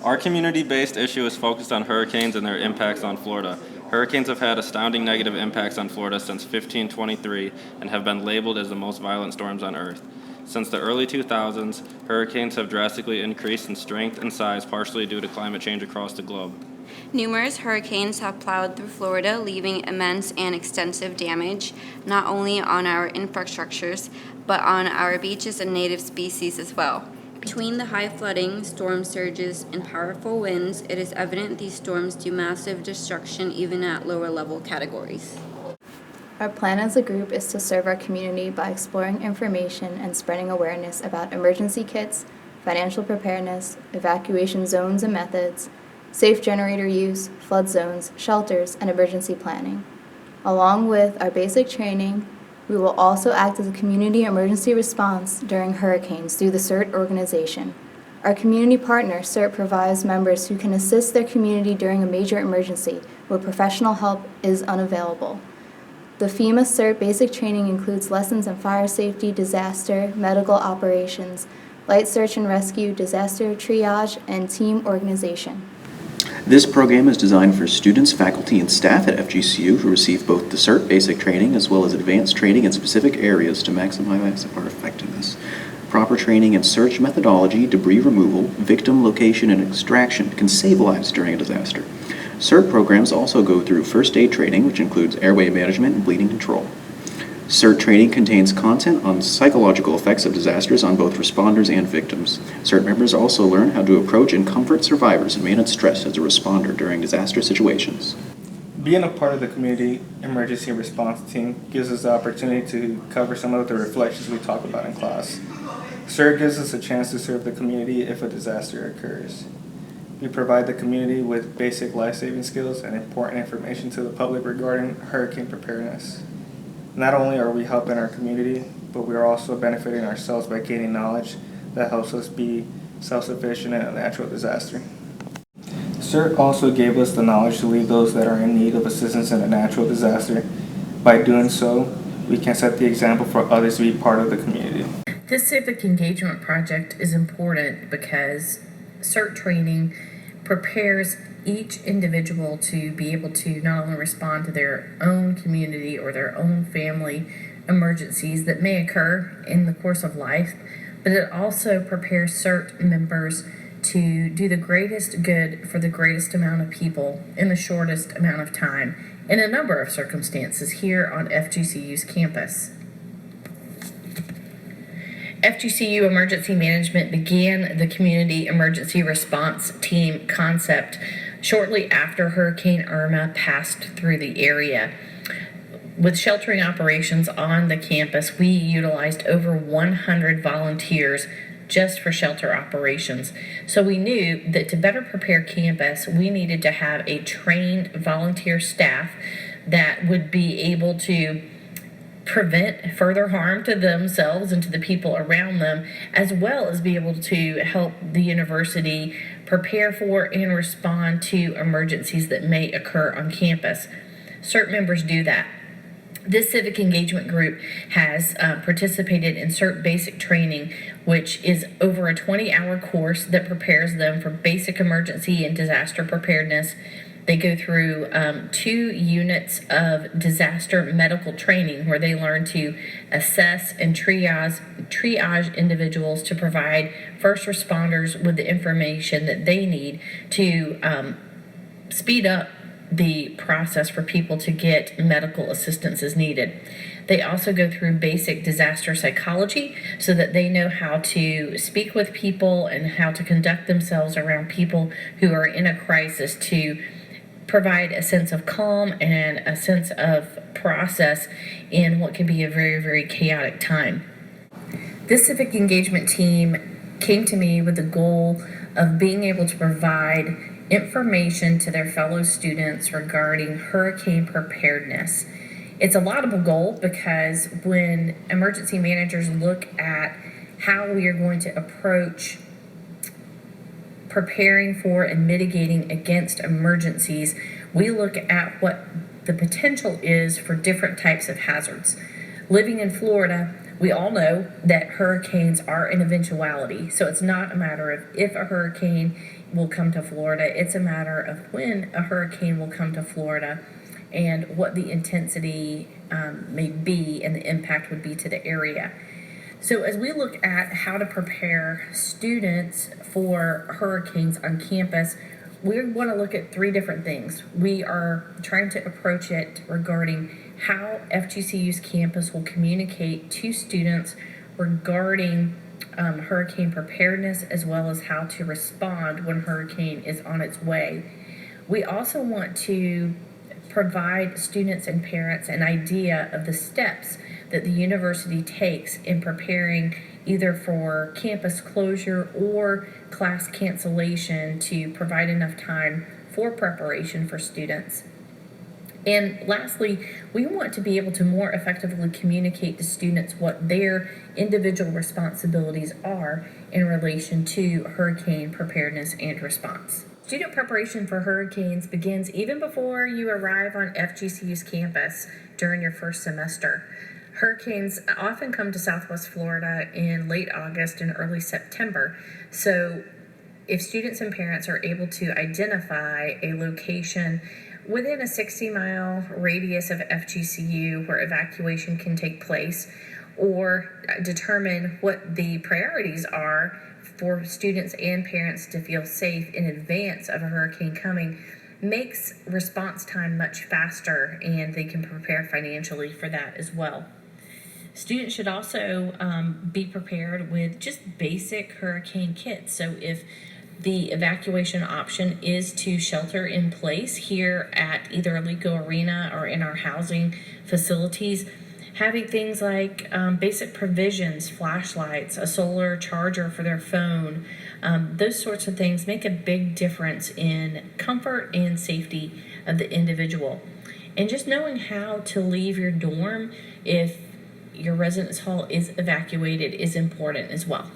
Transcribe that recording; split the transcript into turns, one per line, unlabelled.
Our community-based issue is focused on hurricanes and their impacts on Florida. Hurricanes have had astounding negative impacts on Florida since 1523 and have been labeled as the most violent storms on Earth. Since the early 2000s, hurricanes have drastically increased in strength and size, partially due to climate change across the globe.
Numerous hurricanes have plowed through Florida, leaving immense and extensive damage, not only on our infrastructures, but on our beaches and native species as well. Between the high flooding, storm surges, and powerful winds, it is evident these storms do massive destruction even at lower level categories.
Our plan as a group is to serve our community by exploring information and spreading awareness about emergency kits, financial preparedness, evacuation zones and methods, safe generator use, flood zones, shelters, and emergency planning. Along with our basic training, we will also act as a community emergency response during hurricanes through the CERT organization. Our community partner, CERT, provides members who can assist their community during a major emergency where professional help is unavailable. The FEMA CERT basic training includes lessons in fire safety, disaster, medical operations, light search and rescue, disaster triage, and team organization.
This program is designed for students, faculty, and staff at FGCU who receive both the CERT basic training as well as advanced training in specific areas to maximize our effectiveness. Proper training in search methodology, debris removal, victim location, and extraction can save lives during a disaster. CERT programs also go through first aid training, which includes airway management and bleeding control. CERT training contains content on psychological effects of disasters on both responders and victims. CERT members also learn how to approach and comfort survivors and manage stress as a responder during disaster situations.
Being a part of the community emergency response team gives us the opportunity to cover some of the reflections we talk about in class. CERT gives us a chance to serve the community if a disaster occurs. We provide the community with basic life-saving skills and important information to the public regarding hurricane preparedness. Not only are we helping our community, but we are also benefiting ourselves by gaining knowledge that helps us be self-sufficient in a natural disaster. CERT also gave us the knowledge to lead those that are in need of assistance in a natural disaster. By doing so, we can set the example for others to be part of the community.
This civic engagement project is important because CERT training prepares each individual to be able to not only respond to their own community or their own family emergencies that may occur in the course of life, but it also prepares CERT members to do the greatest good for the greatest amount of people in the shortest amount of time in a number of circumstances here on FGCU's campus. FGCU Emergency Management began the Community Emergency Response Team concept shortly after Hurricane Irma passed through the area. With sheltering operations on the campus, we utilized over 100 volunteers just for shelter operations. So we knew that to better prepare campus, we needed to have a trained volunteer staff that would be able to prevent further harm to themselves and to the people around them, as well as be able to help the university prepare for and respond to emergencies that may occur on campus. CERT members do that. This civic engagement group has participated in CERT basic training, which is over a 20-hour course that prepares them for basic emergency and disaster preparedness. They go through 2 units of disaster medical training where they learn to assess and triage individuals to provide first responders with the information that they need to speed up the process for people to get medical assistance as needed. They also go through basic disaster psychology so that they know how to speak with people and how to conduct themselves around people who are in a crisis to provide a sense of calm and a sense of process in what can be a very, very chaotic time. This civic engagement team came to me with the goal of being able to provide information to their fellow students regarding hurricane preparedness. It's a laudable goal because when emergency managers look at how we are going to approach preparing for and mitigating against emergencies, we look at what the potential is for different types of hazards. Living in Florida, we all know that hurricanes are an eventuality, so it's not a matter of if a hurricane will come to Florida. It's a matter of when a hurricane will come to Florida and what the intensity may be and the impact would be to the area. So as we look at how to prepare students for hurricanes on campus, we want to look at three different things. We are trying to approach it regarding how FGCU's campus will communicate to students regarding hurricane preparedness, as well as how to respond when hurricane is on its way. We also want to provide students and parents an idea of the steps that the university takes in preparing either for campus closure or class cancellation to provide enough time for preparation for students. And lastly, we want to be able to more effectively communicate to students what their individual responsibilities are in relation to hurricane preparedness and response. Student preparation for hurricanes begins even before you arrive on FGCU's campus during your first semester. Hurricanes often come to Southwest Florida in late August and early September. So if students and parents are able to identify a location within a 60-mile radius of FGCU where evacuation can take place, or determine what the priorities are for students and parents to feel safe in advance of a hurricane coming, makes response time much faster, and they can prepare financially for that as well. Students should also be prepared with just basic hurricane kits. So if the evacuation option is to shelter in place here at either Alico Arena or in our housing facilities, having things like basic provisions, flashlights, a solar charger for their phone, those sorts of things make a big difference in comfort and safety of the individual. And just knowing how to leave your dorm if your residence hall is evacuated is important as well.